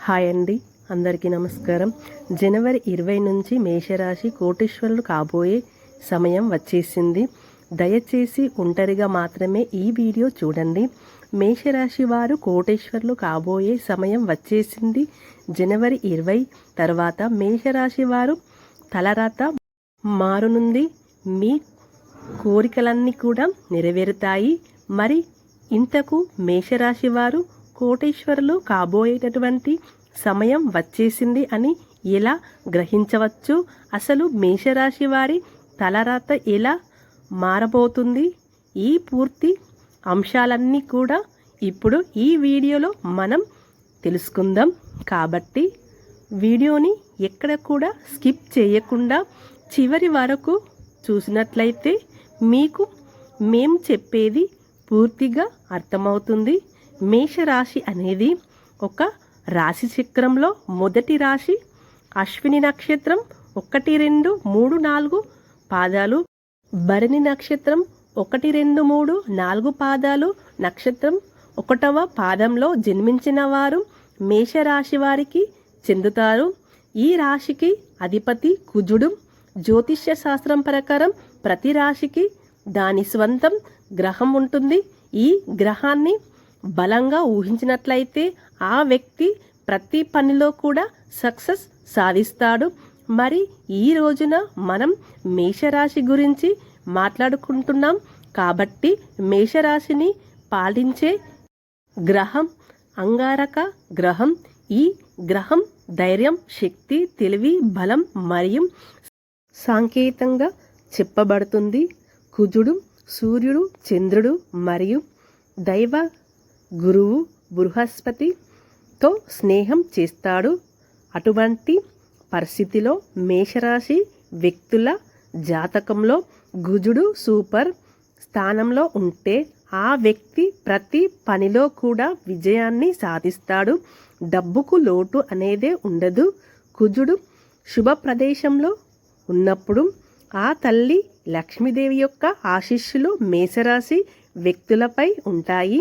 Hi అండి, అందరికీ నమస్కారం. జనవరి 20 నుంచి మేషరాశి కోటీశ్వరులు కాబోయే సమయం వచ్చేసింది. దయచేసి ఒంటరిగా మాత్రమే ఈ వీడియో చూడండి. మేషరాశి వారు కోటీశ్వరులు కాబోయే సమయం వచ్చేసింది. జనవరి 20 తర్వాత మేషరాశి వారు తలరాత మారనుంది. మీ కోరికలన్నీ కూడా నెరవేరుతాయి. మరి ఇంతకు మేషరాశి వారు కోటీశ్వరులు కాబోయేటటువంటి సమయం వచ్చేసింది అని ఎలా గ్రహించవచ్చు? అసలు మేషరాశి వారి తలరాత ఎలా మారబోతుంది? ఈ పూర్తి అంశాలన్నీ కూడా ఇప్పుడు ఈ వీడియోలో మనం తెలుసుకుందాం. కాబట్టి వీడియోని ఎక్కడ కూడా స్కిప్ చేయకుండా చివరి వరకు చూసినట్లయితే మీకు మేము చెప్పేది పూర్తిగా అర్థమవుతుంది. మేషరాశి అనేది ఒక రాశి చక్రంలో మొదటి రాశి. అశ్విని నక్షత్రం 1, 2, 3, 4 పాదాలు, భరణి నక్షత్రం 1, 2, 3, 4 పాదాలు నక్షత్రం 1వ పాదంలో జన్మించిన వారు మేషరాశి వారికి చెందుతారు. ఈ రాశికి అధిపతి కుజుడు. జ్యోతిష్య శాస్త్రం ప్రకారం ప్రతి రాశికి దాని స్వంతం గ్రహం ఉంటుంది. ఈ గ్రహాన్ని బలంగా ఊహించినట్లయితే ఆ వ్యక్తి ప్రతి పనిలో కూడా సక్సెస్ సాధిస్తాడు. మరి ఈ రోజున మనం మేషరాశి గురించి మాట్లాడుకుంటున్నాం. కాబట్టి మేషరాశిని పాలించే గ్రహం అంగారక గ్రహం. ఈ గ్రహం ధైర్యం, శక్తి, తెలివి, బలం మరియు సాంకేతంగా చెప్పబడుతుంది. కుజుడు, సూర్యుడు, చంద్రుడు మరియు దైవ గురువు బృహస్పతితో స్నేహం చేస్తాడు. అటువంటి పరిస్థితిలో మేషరాశి వ్యక్తుల జాతకంలో కుజుడు సూపర్ స్థానంలో ఉంటే ఆ వ్యక్తి ప్రతి పనిలో కూడా విజయాన్ని సాధిస్తాడు. డబ్బుకు లోటు అనేదే ఉండదు. కుజుడు శుభ ప్రదేశంలో ఉన్నప్పుడు ఆ తల్లి లక్ష్మీదేవి యొక్క ఆశీస్సులు మేషరాశి వ్యక్తులపై ఉంటాయి.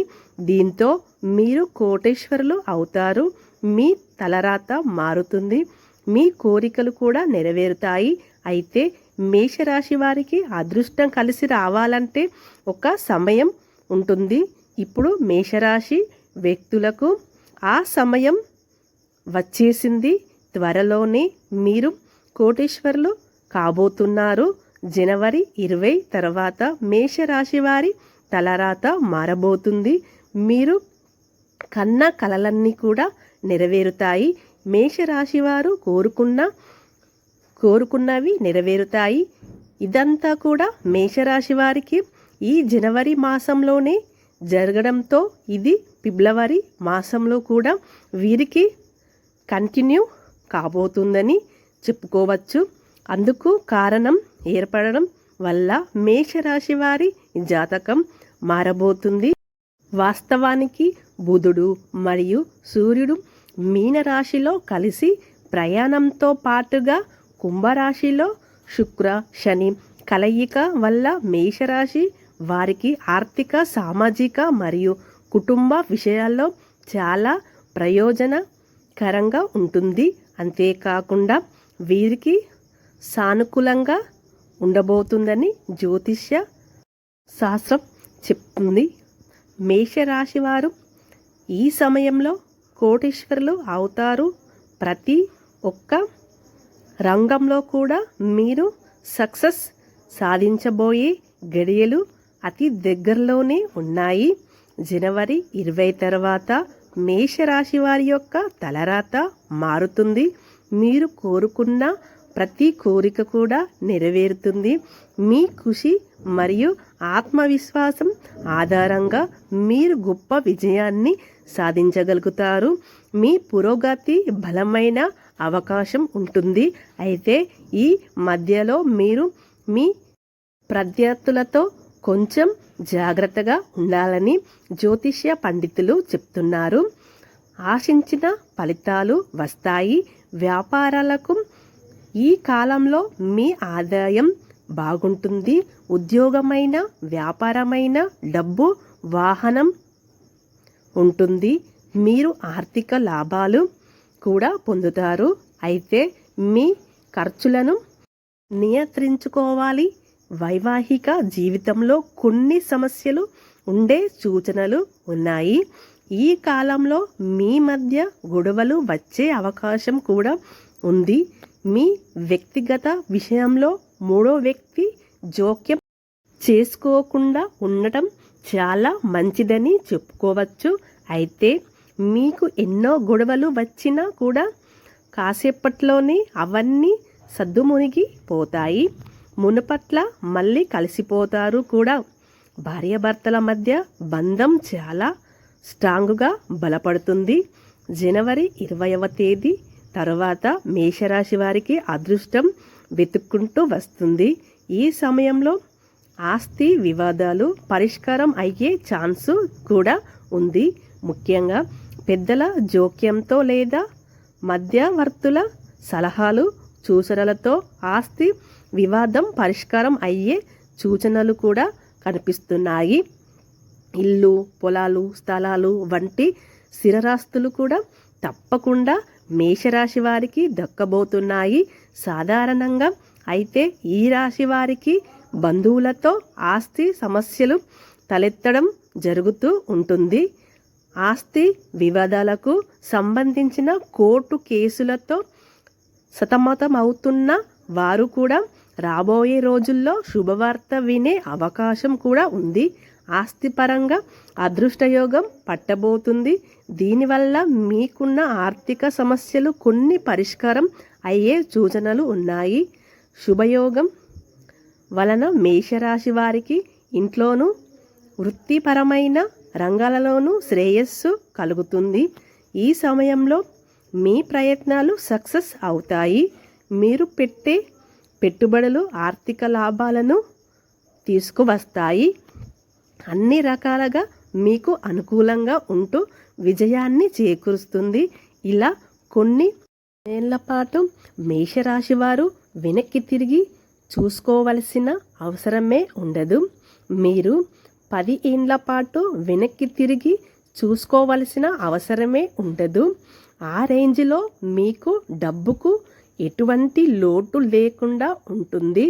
దీంతో మీరు కోటీశ్వరులు అవుతారు. మీ తలరాత మారుతుంది. మీ కోరికలు కూడా నెరవేరుతాయి. అయితే మేషరాశి వారికి అదృష్టం కలిసి రావాలంటే ఒక సమయం ఉంటుంది. ఇప్పుడు మేషరాశి వ్యక్తులకు ఆ సమయం వచ్చేసింది. త్వరలోనే మీరు కోటీశ్వరులు కాబోతున్నారు. జనవరి 20 తర్వాత మేషరాశి వారి తలరాత మారబోతుంది. మీరు కన్న కలలన్నీ కూడా నెరవేరుతాయి. మేషరాశి వారు కోరుకున్నవి నెరవేరుతాయి. ఇదంతా కూడా మేషరాశి వారికి ఈ జనవరి మాసంలోనే జరగడంతో ఇది ఫిబ్రవరి మాసంలో కూడా వీరికి కంటిన్యూ కాబోతుందని చెప్పుకోవచ్చు. అందుకు కారణం ఏర్పడడం వల్ల మేషరాశి వారి జాతకం మారబోతుంది. వాస్తవానికి బుధుడు మరియు సూర్యుడు మీనరాశిలో కలిసి ప్రయాణంతో పాటుగా కుంభరాశిలో శుక్ర శని కలయిక వల్ల మేషరాశి వారికి ఆర్థిక, సామాజిక మరియు కుటుంబ విషయాల్లో చాలా ప్రయోజనకరంగా ఉంటుంది. అంతేకాకుండా వీరికి సానుకూలంగా ఉండబోతుందని జ్యోతిష్య శాస్త్రం చెప్తుంది. మేషరాశి వారు ఈ సమయంలో కోటీశ్వరులు అవుతారు. ప్రతి ఒక్క రంగంలో కూడా మీరు సక్సెస్ సాధించబోయే గడియలు అతి దగ్గరలోనే ఉన్నాయి. జనవరి 20 తర్వాత మేషరాశి వారి యొక్క తలరాత మారుతుంది. మీరు కోరుకున్న ప్రతి కోరిక కూడా నెరవేరుతుంది. మీ కృషి మరియు ఆత్మవిశ్వాసం ఆధారంగా మీరు గొప్ప విజయాన్ని సాధించగలుగుతారు. మీ పురోగతి బలమైన అవకాశం ఉంటుంది. అయితే ఈ మధ్యలో మీరు మీ ప్రత్యర్థులతో కొంచెం జాగ్రత్తగా ఉండాలని జ్యోతిష్య పండితులు చెప్తున్నారు. ఆశించిన ఫలితాలు వస్తాయి. వ్యాపారాలకు ఈ కాలంలో మీ ఆదాయం బాగుంటుంది. ఉద్యోగమైన, వ్యాపారమైన, డబ్బు, వాహనం ఉంటుంది. మీరు ఆర్థిక లాభాలు కూడా పొందుతారు. అయితే మీ ఖర్చులను నియంత్రించుకోవాలి. వైవాహిక జీవితంలో కొన్ని సమస్యలు ఉండే సూచనలు ఉన్నాయి. ఈ కాలంలో మీ మధ్య గొడవలు వచ్చే అవకాశం కూడా ఉంది. మీ వ్యక్తిగత విషయంలో మూడో వ్యక్తి జోక్యం చేసుకోకుండా ఉండటం చాలా మంచిదని చెప్పుకోవచ్చు. అయితే మీకు ఎన్నో గొడవలు వచ్చినా కూడా కాసేపట్లోనే అవన్నీ సద్దుమునిగిపోతాయి. మునుపట్ల మళ్ళీ కలిసిపోతారు కూడా. భార్యాభర్తల మధ్య బంధం చాలా స్ట్రాంగ్గా బలపడుతుంది. జనవరి 20వ తేదీ తర్వాత మేషరాశి వారికి అదృష్టం వెతుక్కుంటూ వస్తుంది. ఈ సమయంలో ఆస్తి వివాదాలు పరిష్కారం అయ్యే ఛాన్సు కూడా ఉంది. ముఖ్యంగా పెద్దల జోక్యంతో లేదా మధ్యవర్తుల సలహాలు సూచనలతో ఆస్తి వివాదం పరిష్కారం అయ్యే సూచనలు కూడా కనిపిస్తున్నాయి. ఇల్లు, పొలాలు, స్థలాలు వంటి స్థిరరాస్తులు కూడా తప్పకుండా మేషరాశి వారికి దక్కబోతున్నాయి. సాధారణంగా అయితే ఈ రాశి వారికి బంధువులతో ఆస్తి సమస్యలు తలెత్తడం జరుగుతూ ఉంటుంది. ఆస్తి వివాదాలకు సంబంధించిన కోర్టు కేసులతో సతమతమవుతున్న వారు కూడా రాబోయే రోజుల్లో శుభవార్త వినే అవకాశం కూడా ఉంది. ఆస్తిపరంగా అదృష్టయోగం పట్టబోతుంది. దీనివల్ల మీకున్న ఆర్థిక సమస్యలు కొన్ని పరిష్కారం అయ్యే సూచనలు ఉన్నాయి. శుభయోగం వలన మేషరాశి వారికి ఇంట్లోనూ వృత్తిపరమైన రంగాలలోనూ శ్రేయస్సు కలుగుతుంది. ఈ సమయంలో మీ ప్రయత్నాలు సక్సెస్ అవుతాయి. మీరు పెట్టే పెట్టుబడులు ఆర్థిక లాభాలను తీసుకువస్తాయి. అన్ని రకాలుగా మీకు అనుకూలంగా ఉంటూ విజయాన్ని చేకూరుస్తుంది. ఇలా కొన్ని ఏళ్ల పాటు మేషరాశి వారు వెనక్కి తిరిగి చూసుకోవలసిన అవసరమే ఉండదు. మీరు 10 ఏండ్ల పాటు వెనక్కి తిరిగి చూసుకోవలసిన అవసరమే ఉండదు. ఆ రేంజ్లో మీకు డబ్బుకు ఎటువంటి లోటు లేకుండా ఉంటుంది.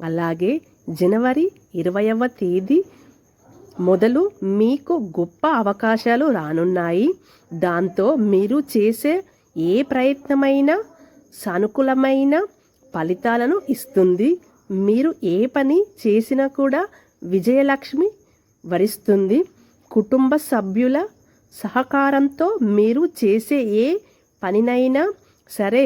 అలాగే జనవరి 20వ తేదీ మొదలు మీకు గొప్ప అవకాశాలు రానున్నాయి. దాంతో మీరు చేసే ఏ ప్రయత్నమైనా సానుకూలమైన ఫలితాలను ఇస్తుంది. మీరు ఏ పని చేసినా కూడా విజయలక్ష్మి వరిస్తుంది. కుటుంబ సభ్యుల సహకారంతో మీరు చేసే ఏ పనినైనా సరే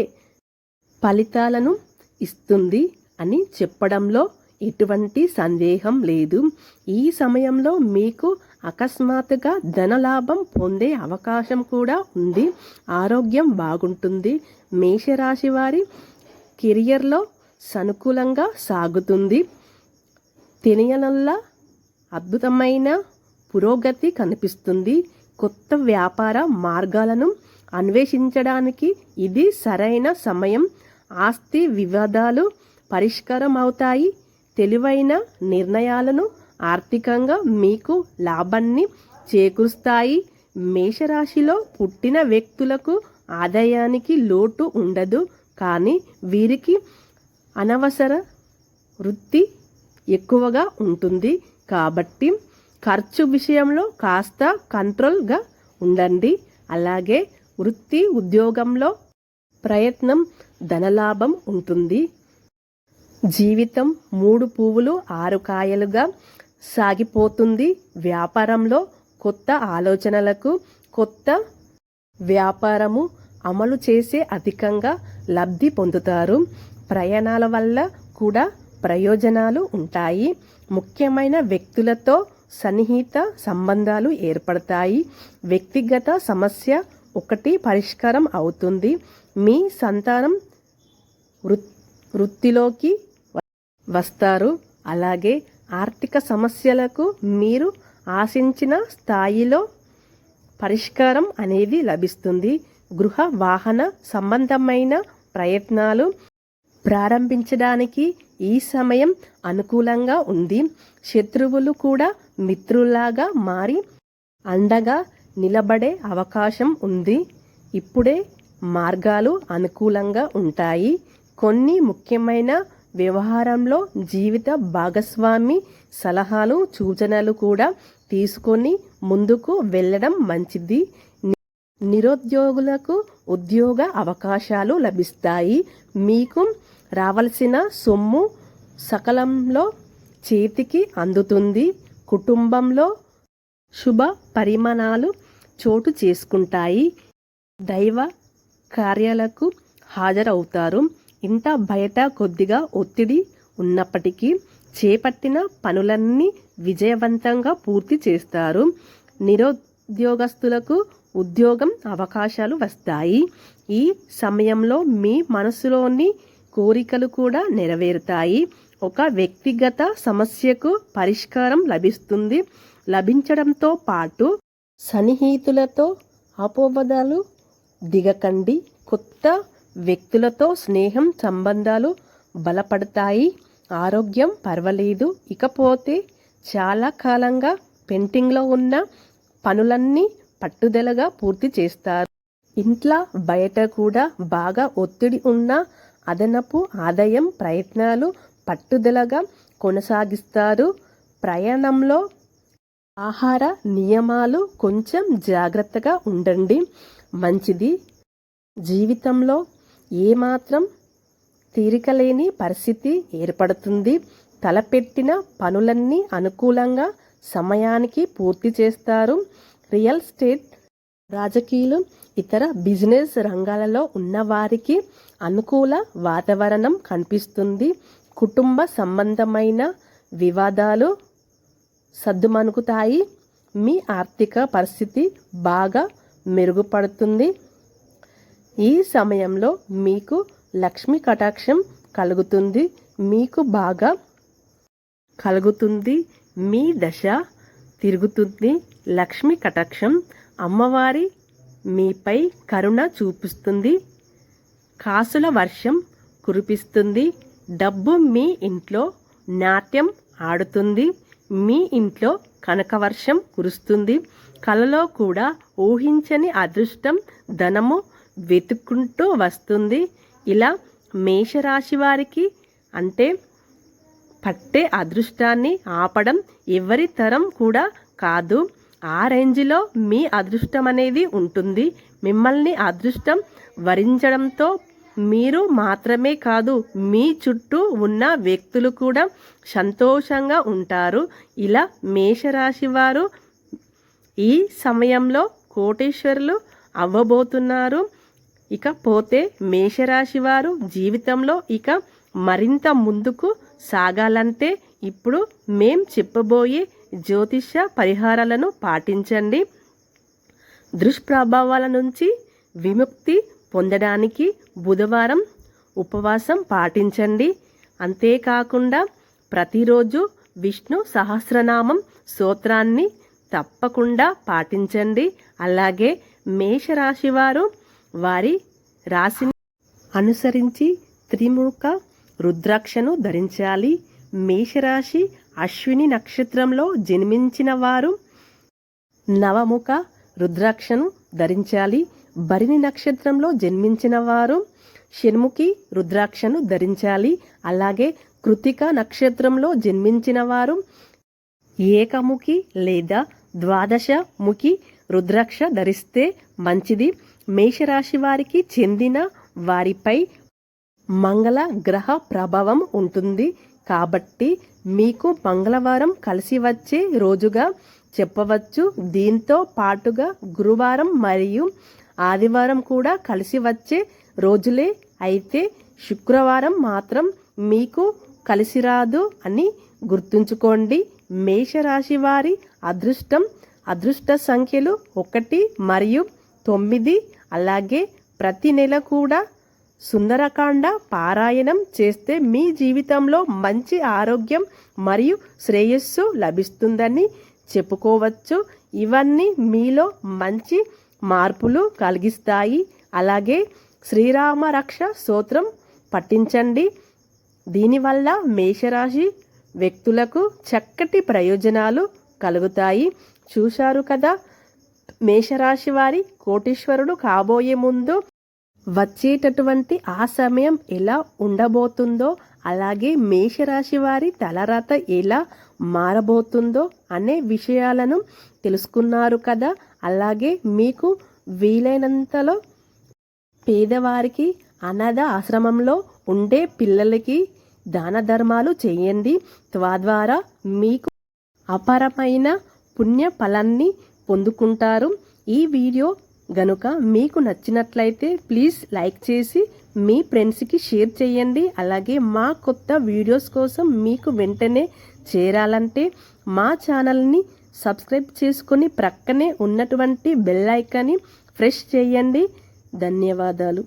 ఫలితాలను ఇస్తుంది అని చెప్పడంలో ఎటువంటి సందేహం లేదు. ఈ సమయంలో మీకు అకస్మాత్తుగా ధనలాభం పొందే అవకాశం కూడా ఉంది. ఆరోగ్యం బాగుంటుంది. మేషరాశి వారి కెరియర్లో సానుకూలంగా సాగుతుంది. తెలియనల్ల అద్భుతమైన పురోగతి కనిపిస్తుంది. కొత్త వ్యాపార మార్గాలను అన్వేషించడానికి ఇది సరైన సమయం. ఆస్తి వివాదాలు పరిష్కారం అవుతాయి. తెలివైన నిర్ణయాలను ఆర్థికంగా మీకు లాభాన్ని చేకూరుస్తాయి. మేషరాశిలో పుట్టిన వ్యక్తులకు ఆదాయానికి లోటు ఉండదు. కానీ వీరికి అనవసర వృత్తి ఎక్కువగా ఉంటుంది. కాబట్టి ఖర్చు విషయంలో కాస్త కంట్రోల్గా ఉండండి. అలాగే వృత్తి ఉద్యోగంలో ప్రయత్నం ధనలాభం ఉంటుంది. జీవితం 3 పువ్వులు 6 కాయలుగా సాగిపోతుంది. వ్యాపారంలో కొత్త ఆలోచనలకు కొత్త వ్యాపారము అమలు చేసే అధికంగా లబ్ధి పొందుతారు. ప్రయాణాల వల్ల కూడా ప్రయోజనాలు ఉంటాయి. ముఖ్యమైన వ్యక్తులతో సన్నిహిత సంబంధాలు ఏర్పడతాయి. వ్యక్తిగత సమస్య ఒకటి పరిష్కారం అవుతుంది. మీ సంతానం వృత్తిలోకి వస్తారు. అలాగే ఆర్థిక సమస్యలకు మీరు ఆశించిన స్థాయిలో పరిష్కారం అనేది లభిస్తుంది. గృహ వాహన సంబంధమైన ప్రయత్నాలు ప్రారంభించడానికి ఈ సమయం అనుకూలంగా ఉంది. శత్రువులు కూడా మిత్రులాగా మారి అండగా నిలబడే అవకాశం ఉంది. ఇప్పుడే మార్గాలు అనుకూలంగా ఉంటాయి. కొన్ని ముఖ్యమైన వ్యవహారంలో జీవిత భాగస్వామి సలహాలు సూచనలు కూడా తీసుకొని ముందుకు వెళ్ళడం మంచిది. నిరుద్యోగులకు ఉద్యోగ అవకాశాలు లభిస్తాయి. మీకు రావాల్సిన సొమ్ము సకాలంలో చేతికి అందుతుంది. కుటుంబంలో శుభ పరిమాణాలు చోటు చేసుకుంటాయి. దైవ కార్యాలకు హాజరవుతారు. ఇంట బయట కొద్దిగా ఒత్తిడి ఉన్నప్పటికీ చేపట్టిన పనులన్నీ విజయవంతంగా పూర్తి చేస్తారు. నిరుద్యోగస్తులకు ఉద్యోగం అవకాశాలు వస్తాయి. ఈ సమయంలో మీ మనసులోని కోరికలు కూడా నెరవేరుతాయి. ఒక వ్యక్తిగత సమస్యకు పరిష్కారం లభించడంతో పాటు సన్నిహితులతో అపోవాదాలు దిగకండి. కొత్త వ్యక్తులతో స్నేహం సంబంధాలు బలపడతాయి. ఆరోగ్యం పర్వాలేదు. ఇకపోతే చాలా కాలంగా పెండింగ్లో ఉన్న పనులన్నీ పట్టుదలగా పూర్తి చేస్తారు. ఇంట్లో బయట కూడా బాగా ఒత్తిడి ఉన్న అదనపు ఆదాయం ప్రయత్నాలు పట్టుదలగా కొనసాగిస్తారు. ప్రయాణంలో ఆహార నియమాలు కొంచెం జాగ్రత్తగా ఉండండి, మంచిది. జీవితంలో ఏమాత్రం తీరికలేని పరిస్థితి ఏర్పడుతుంది. తలపెట్టిన పనులన్నీ అనుకూలంగా సమయానికి పూర్తి చేస్తారు. రియల్ ఎస్టేట్, రాజకీయాలు, ఇతర బిజినెస్ రంగాలలో ఉన్నవారికి అనుకూల వాతావరణం కనిపిస్తుంది. కుటుంబ సంబంధమైన వివాదాలు సద్దుమణుగుతాయి. మీ ఆర్థిక పరిస్థితి బాగా మెరుగుపడుతుంది. ఈ సమయంలో మీకు లక్ష్మీ కటాక్షం కలుగుతుంది. మీ దశ తిరుగుతుంది. లక్ష్మీ కటాక్షం అమ్మవారి మీపై కరుణ చూపిస్తుంది. కాసుల వర్షం కురిపిస్తుంది. డబ్బు మీ ఇంట్లో నాట్యం ఆడుతుంది. మీ ఇంట్లో కనకవర్షం కురుస్తుంది. కలలో కూడా ఊహించని అదృష్టం, ధనము వెతుక్కుంటూ వస్తుంది. ఇలా మేషరాశి వారికి అంటే పట్టే అదృష్టాన్ని ఆపడం ఎవరి తరం కూడా కాదు. ఆ రేంజ్లో మీ అదృష్టం అనేది ఉంటుంది. మిమ్మల్ని అదృష్టం వరించడంతో మీరు మాత్రమే కాదు, మీ చుట్టూ ఉన్న వ్యక్తులు కూడా సంతోషంగా ఉంటారు. ఇలా మేషరాశి వారు ఈ సమయంలో కోటీశ్వరులు అవ్వబోతున్నారు. ఇకపోతే మేషరాశి వారు జీవితంలో ఇక మరింత ముందుకు సాగాలంటే ఇప్పుడు మేం చెప్పబోయే జ్యోతిష పరిహారాలను పాటించండి. దుష్ప్రభావాల నుంచి విముక్తి పొందడానికి బుధవారం ఉపవాసం పాటించండి. అంతేకాకుండా ప్రతిరోజు విష్ణు సహస్రనామం స్తోత్రాన్ని తప్పకుండా పాటించండి. అలాగే మేషరాశి వారు వారి రాశిని అనుసరించి త్రిముఖ రుద్రాక్షను ధరించాలి. మేషరాశి అశ్విని నక్షత్రంలో జన్మించిన వారు నవముఖ రుద్రాక్షను ధరించాలి. భరణి నక్షత్రంలో జన్మించిన వారు షణ్ముఖి రుద్రాక్షను ధరించాలి. అలాగే కృతిక నక్షత్రంలో జన్మించిన వారు ఏకముఖి లేదా ద్వాదశముఖి రుద్రాక్ష ధరిస్తే మంచిది. మేషరాశి వారికి చెందిన వారిపై మంగళ గ్రహ ప్రభావం ఉంటుంది కాబట్టి మీకు మంగళవారం కలిసి వచ్చే రోజుగా చెప్పవచ్చు. దీంతో పాటుగా గురువారం మరియు ఆదివారం కూడా కలిసి వచ్చే రోజులే. అయితే శుక్రవారం మాత్రం మీకు కలిసి రాదు అని గుర్తుంచుకోండి. మేషరాశి వారి అదృష్ట సంఖ్యలు 1 మరియు 9. అలాగే ప్రతి నెల కూడా సుందరకాండ పారాయణం చేస్తే మీ జీవితంలో మంచి ఆరోగ్యం మరియు శ్రేయస్సు లభిస్తుందని చెప్పుకోవచ్చు. ఇవన్నీ మీలో మంచి మార్పులు కలిగిస్తాయి. అలాగే శ్రీరామ రక్ష స్తోత్రం పఠించండి. దీనివల్ల మేషరాశి వ్యక్తులకు చక్కటి ప్రయోజనాలు కలుగుతాయి. చూశారు కదా, మేషరాశి వారి కోటీశ్వరుడు కాబోయే ముందు వచ్చేటటువంటి ఆ సమయం ఎలా ఉండబోతుందో, అలాగే మేషరాశి వారి తలరాత ఎలా మారబోతుందో అనే విషయాలను తెలుసుకున్నారు కదా. అలాగే మీకు వీలైనంతలో పేదవారికి, అనాథ ఆశ్రమంలో ఉండే పిల్లలకి దాన ధర్మాలు చేయండి. తద్వారా మీకు అపారమైన పుణ్య ఫలాన్ని పొందుకుంటారు. ఈ వీడియో గనుక మీకు నచ్చినట్లయితే ప్లీజ్ లైక్ చేసి మీ ఫ్రెండ్స్కి షేర్ చేయండి. అలాగే మా కొత్త వీడియోస్ కోసం మీకు వెంటనే చేరాలంటే మా ఛానల్ని సబ్స్క్రైబ్ చేసుకొని ప్రక్కనే ఉన్నటువంటి బెల్ ఐకాన్ని ప్రెస్ చేయండి. ధన్యవాదాలు.